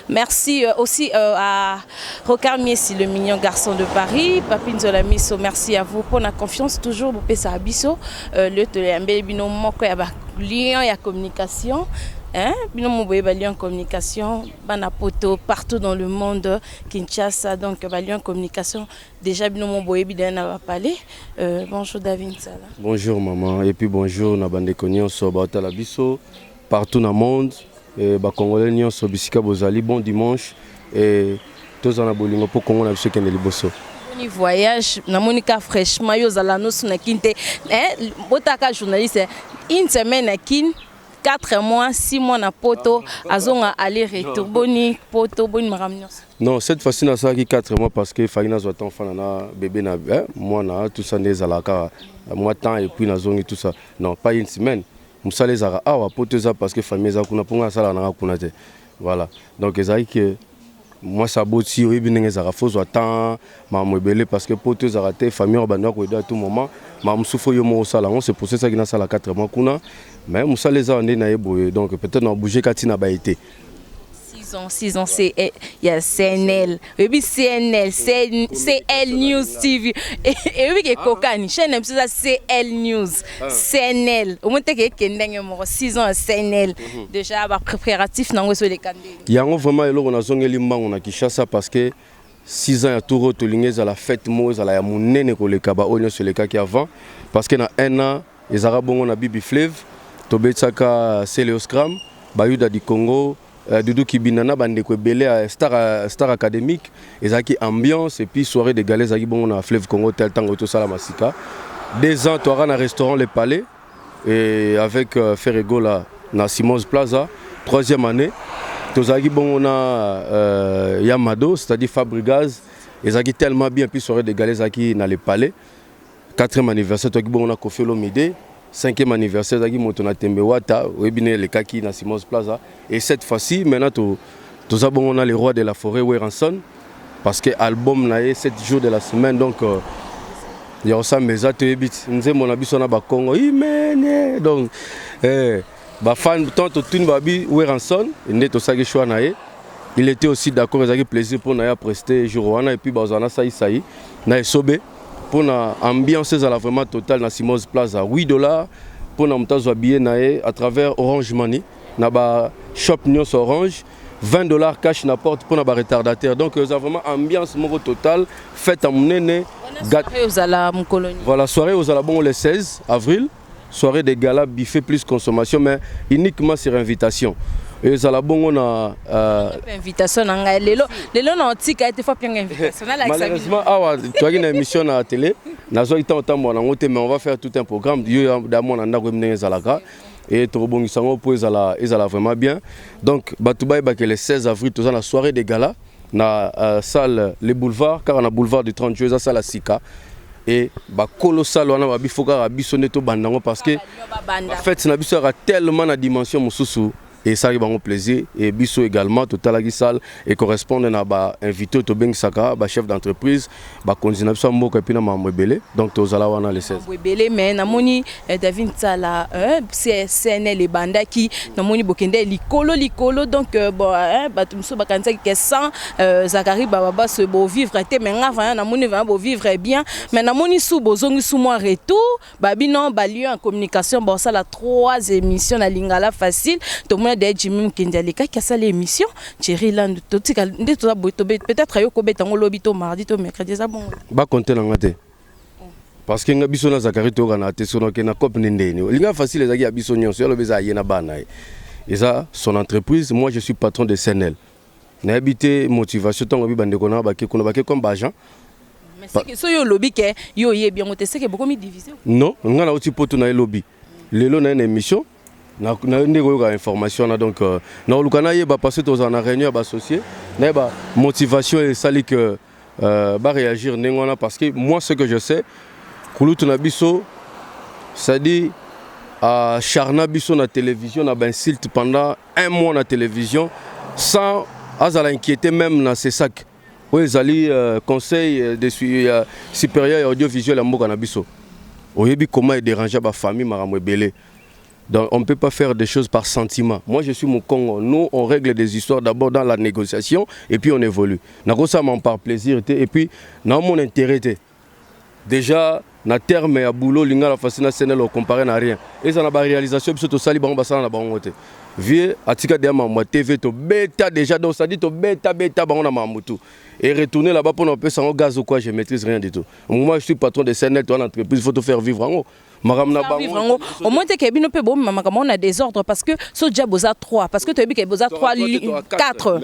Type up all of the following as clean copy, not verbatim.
Merci aussi à Rocard Miesi, le mignon garçon de Paris. Papine Zola Miso, merci à vous pour la confiance. Toujours, vous pouvez Abisso. Le Tolé Bino Moko, il y a lien, il y a communication. Bino Moboye, lien communication. Banapoto, partout dans le monde, Kinshasa, donc lien communication. Déjà, Bino Moboye, Bidana va parler. Bonjour David Sala. Bonjour maman, et puis bonjour Nabande Konyon, Sobata Labiso, partout dans le monde. Congolais nyonso bisika bozali bon dimanche et tous en abolingo pour Congo na biso kende liboso. Ni voyage na monika fraîchement yo zala no suna kinte botaka journaliste une semaine kin 4 mois 6 mois na poto azonga aller retour boni poto boni maramnyos. Non, cette fois-ci na ça qui 4 mois parce que faina zo ton fana na bébé na moi na tout ça nezalaka moi temps et puis na zongi tout ça. Non, pas une semaine. Musale zara awa poteza parce que famille za kuna ponga sala na kuna te. Voilà. Donc ezali que moi ça boti oyebi ndenge zara fozo attend ma mobele parce que poteza raté famille banda ko à tout moment ma musufo yo mo sala on c'est pour ça qu'il na sala 4 mois kuna mais musale za ndé na yeboye donc peut-être na bouger katina ba été 6 ans, c'est il y a CNL, oui CNL, CL News TV, et oui que Kokani, chaîne ça CL News, CNL, au moins que 6 ans CNL, déjà préparatif dans les candidats. Il y a vraiment on a zongeli mbango na Kinshasa parce que 6 ans ya touro to lingeza la fête moza la ya munene ko le kaba onyo sur le cas qui avant parce que na 1 an les arabes on a Bibi Fleuve, Tobetsaka Céléoscram, Bayuda du Congo. Doudou Kibinana bande ko belé à Star Académique ezaki ambiance et puis soirée de galets aki bon na Fleuve Congo tel temps auto sala masika 2 ans tu auras un restaurant Le Palais et avec Ferrego là na Simons Plaza 3e année tozaki bon on a Yamado c'est-à-dire Fabrigaz ezaki tellement bien puis soirée de galets aki na Le Palais 4e anniversaire tozaki bon on a Kofi Olomide 5e anniversaire d'Agi Motona Tembewata, Webine le Kaki na Simons Plaza. Et cette fois-ci, maintenant, nous avons le roi de la forêt, Weranson, parce que l'album n'a 7 jours de la semaine, donc il y a aussi mes ateliers. Nous avons un peu Congo, donc, fan, tant que tout le monde Weranson, il était aussi d'accord, il a plaisir pour nous prester Jourwana et puis Bazana Saïsaï, na Sobe. Pour l'ambiance vraiment totale dans Simons Plaza, $8 pour nous habiller à travers Orange Money, na shop Nyos Orange, $20 cash na porte pour nos retardataires. Donc nous avons vraiment ambiance totale, fête à Mounene. Voilà, soirée aux Alabons le 16 avril, soirée de gala, buffet plus consommation, mais uniquement sur invitation. Et Zalabon on a invitation lelo na tika été fois bien invitation malheureusement tu as une émission à la télé nazo itantam na ngote mais on va faire tout un programme yo d'amon na ko mnenge zalaka et to bongisango pour ezala vraiment bien donc batubay ba que le 16 avril tous la soirée de gala na salle les boulevards car on a boulevard du 30 juillet ça la sika et ba colossal wana ba bifoka rabisone to bandango parce que en fait na biso a tellement na dimension mususu. Et ça arrive en plaisir et Bisso également total la salle et correspond à ba invité to Beng Saka ba chef d'entreprise ba continuer ça moko et puis na mambele donc to zala wana le 16 mambele mais na moni David Sala CNL et banda qui na moni bokende likolo donc bon ba tumso ba kanisa qui sans Zakari baba se beau vivre té mais nga na moni va beau vivre bien mais na moni sous bozongi sous moi retour ba binon ba lieu en communication bon ça la 3 émissions na lingala facile to Jimmy Kendaleka qui a sa l'émission Thierry Land peut-être yo ko betango lobi to mardi to mercredi ça bon ba compter na ngate parce que ngabiso na Zakari to kana te sono ke na cop ndeni linga facile ezaki ya biso nyonso yo lobeza yena bana et ça son entreprise moi je suis patron de CNL na habité motivation tango bi bande kona ba ke comme agent mais c'est que so yo lobby ke yo bien on te sait que beaucoup mi diviser non ngana oti poto na lobby lelo na une émission na information donc na lukana ye ba passer aux en réunion ba associé na ba motivation et sali que ba réagir nengona parce que moi ce que je sais kulutu na biso ça dit à charna biso na télévision na ben insulte pendant 1 mois na télévision sans azala inquiéter même na ces sacs où ils allaient conseil de supérieur audiovisuel à mboka na biso oyebi comment déranger ba famille maramwe belé Donc on ne peut pas faire des choses par sentiment. Moi je suis mon Congo. Nous on règle des histoires d'abord dans la négociation et puis on évolue. Ça m'en par plaisir et puis dans mon intérêt. Déjà na terme ya boulot linga la fascina senel au comparé na rien. Et ça n'a pas réalisation puis to sali bango basana na bango te. Vie atika de ma TV to bêta déjà donc ça dit to bêta bango na mamutu. Et retourner là-bas pour nous payer sans gaz ou quoi, je maîtrise rien du tout. Moi je suis patron de Senel, toi l'entreprise, il faut te faire vivre en haut. Au moins, tu as des désordre parce que ce job a 3. Parce que tu as vu qu'il y a 3, 4.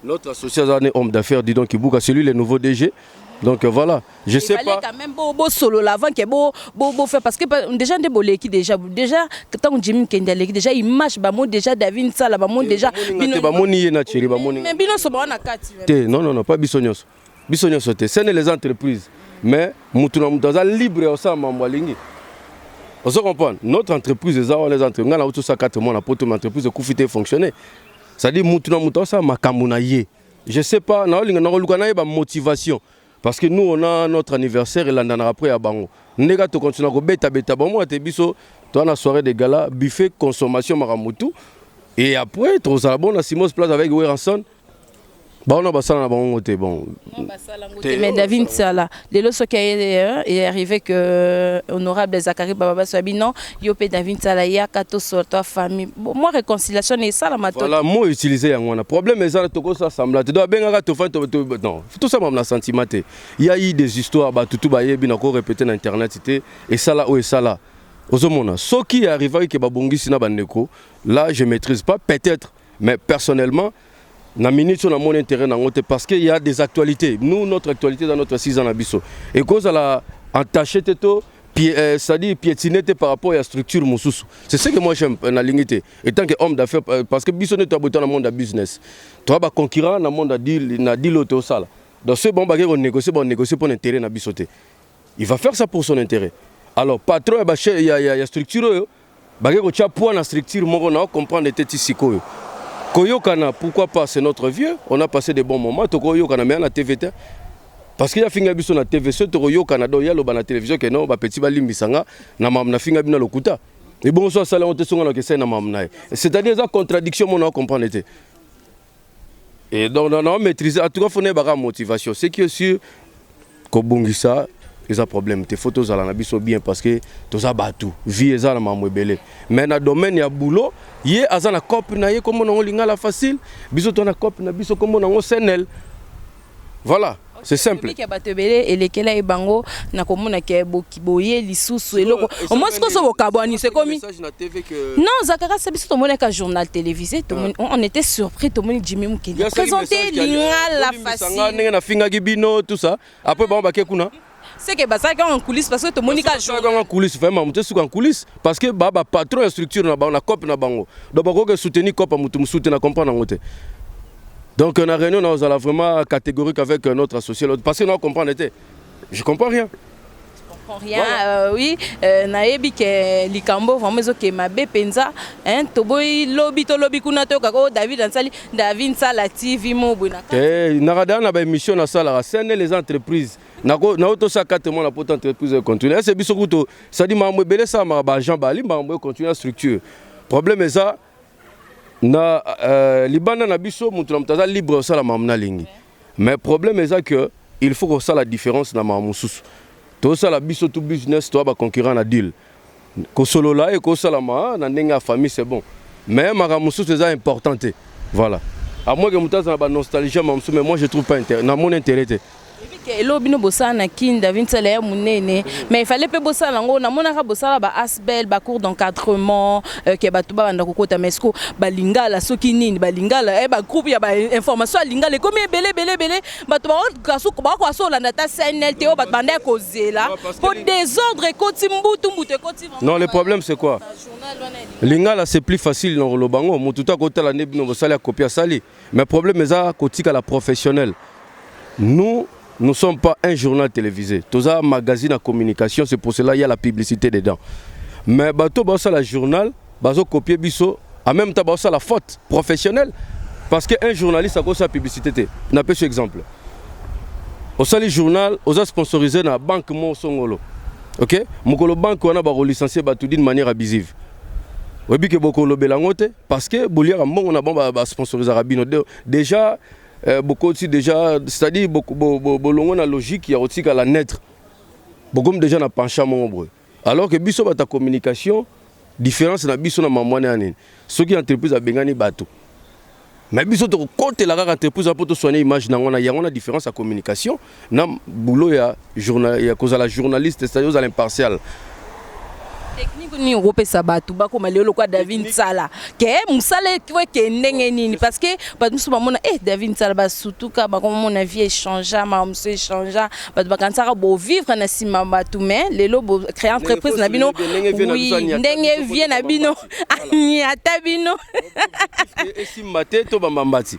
Notre association homme d'affaires, dis donc, qui bouge à celui le nouveau DG. Donc voilà, je sais pas. Il fallait quand même beau solo l'avant qui est beau faire parce que déjà des bolés qui déjà tant Jimmy Kendall déjà il marche déjà David Sala déjà mais bino so ba na kati non pas bisognos c'est les entreprises mais mutuna mutaza libre au ça mamwalingi. On se comprend, notre entreprise les entreprises ngana auto ça 4 mois na poto entreprise kufite fonctionner. Ça dit mutuna mutaza makamuna ye. Je sais pas na linga na lukana ba motivation. Parce que nous, on a notre anniversaire et l'année après à Bango. Nous avons continué à bêta. Bon, moi, toi, la soirée de gala, buffet, consommation, maramutu. Et après, tu as bon à Simos Place avec Weranson. Bon, on a bon. Mais David Sala, dès lors qu'il est arrivé que honorable Zakari Baba Swabi, non, Yopé David Sala, il y a 14 sur ta famille. Moi, réconciliation est ça la matin. Voilà, moi, utiliser un problème, mais ça, tu ça semble. Tu dois bien non, tout ça, même la sentiment. Il y a eu des histoires, tout bien encore répété sur Internet, et ça là, et ça là. Ce qui est arrivé, là, je ne maîtrise pas, peut-être, mais personnellement, na minute on a mon intérêt parce qu'il y a des actualités. Nous, notre actualité dans notre 6 ans à Bisso. Et cause à la entaché c'est-à-dire piétiner par rapport à la structure Moussous. C'est ce que moi j'aime dans la ligne. Et tant qu'homme d'affaires, parce que Bisso n'est pas dans le monde de business. Tu as un concurrent dans le monde de deal au sala. Dans ce bon bagage on négocie pour l'intérêt dans Bisso. Il va faire ça pour son intérêt. Alors patron il y a structure bagage au point la structure on comprendre les têtes ici. Koyokana, pourquoi pas, c'est notre vieux, on a passé des bons moments, Koyokana, mais à la TVT. Parce qu'il y a Fingabiso na TVC, Koyokana, il y a la télévision qui est non, petit balim bisanga, na Fingabina lokuta. Et bon, ça, on te sonne que c'est na mamna. C'est-à-dire, la contradiction, on a compris. Et donc, on a maîtrisé, en tout cas, il faut une motivation. C'est que sur Kobungisa, il y a un problème. Les photos à la biso bien parce que tout ça bat tout. Vie est à la mamouébélé. Mais dans le domaine, il y a boulot. Il y a un copie, comme on a la facile. Biso ton copie, biso comme on a Senel. Voilà, c'est simple. Et lesquels est bango, na komona ke boye lisusu eloko. Au moins ce que ça vocabani c'est comme non, Zakara c'est biso ton ka journal télévisé, on était surpris tout le monde Jimmy Mukindi présenter la facile. Na finga gibino tout ça. Après bon ba kuna. C'est que ça en coulisses parce que tout le monde est en coulisses vraiment monter sur en coulisses parce que baba patron structure na ba na cop na bango donc ba ko soutenir cop mutu soutenir comprendre ngote. Donc on a réunion on a vraiment catégorique avec notre associé parce que nous comprendre était je comprends rien. Rien oui naebi ke likambo vraiment zo ke mabe penza hein toboy lobby kuna to kako David Sala TV mo bona na na ba émission na sala c'est les entreprises na auto ça 4 mois la potente entreprise continuer c'est biso kuto ça dit mambo belé ça ma Jean Bali mambo continuer la structure problème est ça na libanda na biso mutu na mutaza libre ça la mamna lingi mais problème est ça que il faut que ça la différence na mamususu tout ça la biso tout business toi ba concurrent na deal ko solo là et ko salama na ndenga famille c'est bon mais mamususu c'est important voilà à moins que mutaza na ba nostalgie mamususu mais moi je trouve pas intérêt na mon intérêt. Elobino bossa na kin David Sala ya munene mais il fallait pas bossa lango na monaka bossa ba asbel ba cours d'encadrement ke batuba banda kokota mesko balingala soki nini balingala ba groupe ya ba information lingala comme belé batuba kasuko ba kwa so la data CNLT o banda kozela pour désordre et koti mbutu koti. Non, le problème c'est quoi? Lingala c'est plus facile dans le bango mututa kota la nebino bossa copier sali mais problème est ça kotika la professionnelle. Nous ne sommes pas un journal télévisé. Tout ça, magazine à communication, c'est pour cela qu'il y a la publicité dedans. Mais bateau ça la journal, bateau copier biso, en même temps ça la faute professionnelle, parce qu'un journaliste a quoi sa publicité. On pas ce exemple. Au sali journal, on a sponsorisé la banque Monsongolo. OK mokolo banque wana ba licencier ba tout d'une manière abusive oyebi ke bokolo belangote parce que boliaka mbongo na bon ba sponsoriser rabino déjà beaucoup aussi déjà c'est-à-dire bolongo na logique ya otika la naître beaucoup déjà na penchant mon alors que biso ba ta communication différence na biso na mamwane anene ceux qui entreprise a bengani bateau mais biso to côté la entreprise pour te soigner image na ngona ya ngona différence à communication na boulot ya journal ya cause la journaliste c'est-à-dire à l'impartial technique ni Europe sabatu ba comme lelo kwa David Sala ke musale kwa kendenge nini parce que ba musu ba mona David Sala ba surtout ka ba comme mon avis échanger ma musu échanger ba ba kansaka bo vivre na sima batu mais lelo bo créer entreprise na bino oui ndenge vient na bino ni atabino et si maté to ba mbati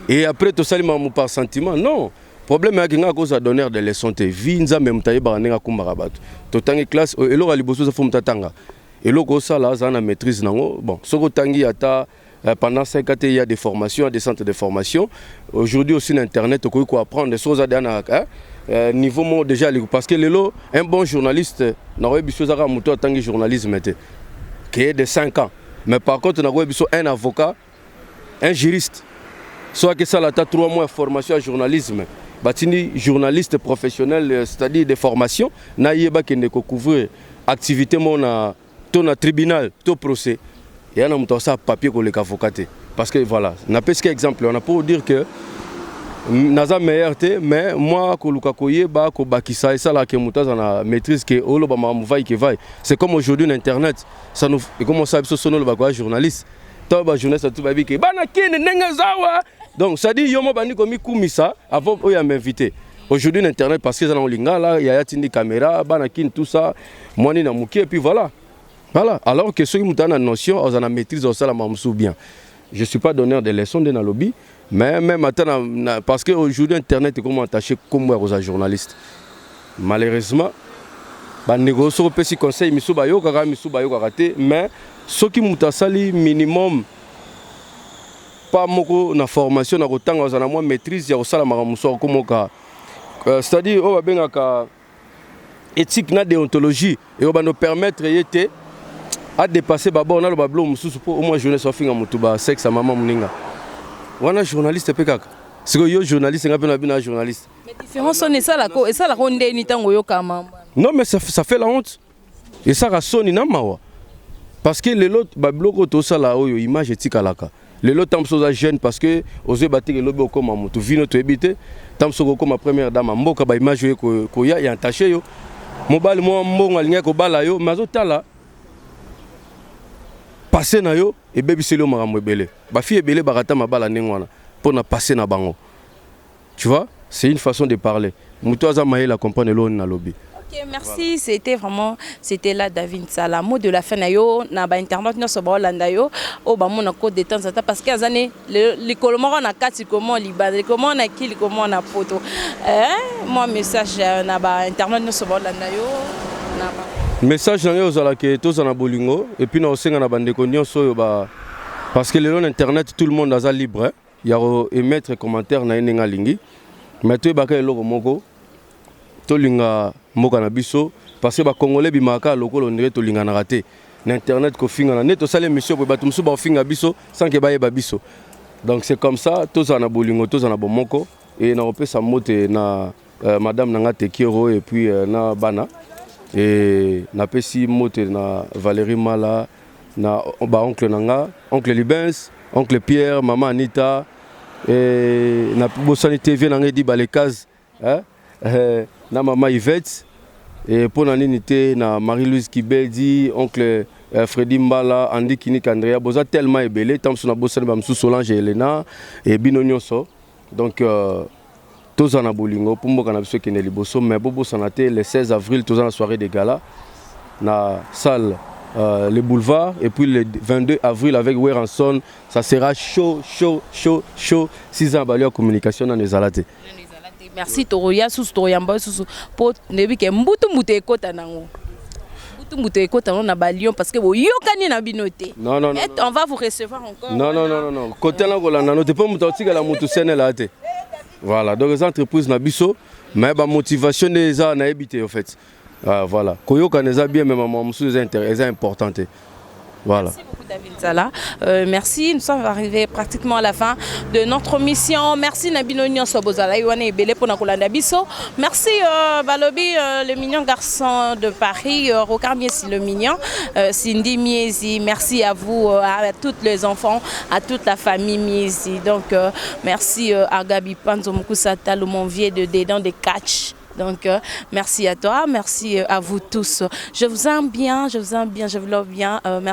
et après to salima mon par sentiment non problème est que cause à donner des leçons te vie nzambe mutaye ba nenga kumbaka batu to tangi classe elo ka liboso za fumta tanga elo ko sala za na maîtrise nango bon soko tangi ata pendant 5 ans il y a des formations des centres de formation aujourd'hui aussi sur internet ko ko apprendre des choses à dana niveau mo déjà parce que lelo un bon journaliste na ko biso za ka muto tangi journalisme te qui est de 5 ans mais par contre na ko biso un avocat un juriste soit que ça la ta 3 mois de formation à journalisme batini journaliste professionnel c'est-à-dire des formations na yeba kende ko couvrir activité mon na tribunal to procès et on a monté ça papier ko le avocat parce que voilà na pesque exemple on a pour dire que naza meilleur te mais moi ko luka ko yeba ko bakisa et ça là que mutaza na maîtrise que olo ba mvaille que vaille c'est comme aujourd'hui l'internet ça nous comment ça so sono le ba journaliste to ba journaliste tout ba bi que bana kine nenga zawa. Donc ça dit yomo bandi komi kumisa avant oya m'inviter. Aujourd'hui l'internet parce que ça en linga là il y a tindi caméra banakin tout ça moi ni na muki et puis voilà. Voilà alors que ceux qui m'ont notion on a maîtrise ça la mamsou bien. Je suis pas donneur de leçons de na lobby mais même parce que aujourd'hui internet est comment attaché comme moi aux journalistes. Malheureusement ba négocier petit conseil misuba yo kaka misuba yo raté mais ceux qui m'ont sali minimum pas moko na formation na kotanga za na moi maîtrise ya osala maramuso komoka c'est-à-dire on va bien ka éthique na déontologie et on va nous permettre yete à dépasser babo na lo bablo mususu pour au moins jeunesse ofinga mutuba sexe maman muninga wana journaliste pe kaka siko yo journaliste ngape na bina journaliste mais différence on est ça la ko ndeni tango yo kama non mais ça fait la honte et ça rasoni na mawa parce que les autres bablo ko to sala oyo image etikalaka les lots tam soza jeune parce que osé battre le lobo comme moto vino to ebité tam soko comme première dame mboka ba image ko ya entaché yo mobile mo mbongo alinga ko bala yo mazo tala passer na yo et bébé selo makambo ebele ba fille ebele barata mabala nengwana pour na passer na bango tu vois c'est une façon de parler muto aza maïla comprendre lo na lobby. Ok, merci, c'était là David Sala. Mot de la fin nayo na ba internet no soba Hollanda yo o ba mona ko de temps parce que azane les colomans na kati comment libadé comment na kili comment na photo moi message na ba internet no soba Hollanda yo na ba message na yo zala ke to za na bolingo et puis na osenga na bande ko nyonso yo ba parce que le long internet tout le monde aza libre il y a émettre commentaire na nenga lingi mais to ba ka eloko moko to linga mboka na biso parce que ba congolais bimaka lokolo ndire to linga na raté na internet ko finga na neto sale monsieur ko batumsu ba finga biso sans que ba yeba biso donc c'est comme ça tous en a bolingo tous en a bomoko et na opesa mote na madame nanga Tekiro et puis na bana et na pesi mote na Valérie Mala na ba oncle nanga oncle Libens oncle Pierre maman Anita et na Bosani TV nanga di balekaz hein na maman Yvette et pour l'anité na Marie-Louise Kibeldi oncle Freddy Mbala Andy Kinik Andrea boza tellement ébélé tant sur na Bosani bamsou Solange et Elena et Bino Nyonso donc tous en abolingo pour mboka na biso qui ne liboso mais bobo sanaté le 16 avril tous en soirée de gala na salle le boulevard et puis le 22 avril avec Weranson ça sera chaud 6 ans balio communication dans les alaté. Merci Toroya sous Toroyamba sous pour nebi ke mbutu mbutu ekota nango mbutu mbutu ekota na balion parce que bo yokani na binoté non on va vous recevoir encore non côté là kolanda no te pas mutu tika mutu sene là té voilà donc les entreprises na biso mais ba motivation des na habité en fait Voilà. Koyoka n'est bien, mais maman est importante. Voilà. Merci beaucoup David Zala. Merci, nous sommes arrivés pratiquement à la fin de notre mission. Merci Nabino Nyonso Bozala Iwane Ebele pour Nakolanda Biso. Merci Balobi, le mignon garçon de Paris, Rokar Miesi le mignon, Cindy Miesi. Merci à vous, à tous les enfants, à toute la famille Miesi. Donc merci à Gabi Panzo Mukusata, le mon vieux de Dédan de Catch. Donc, merci à toi, merci à vous tous. Je vous aime bien, je vous love bien. Merci.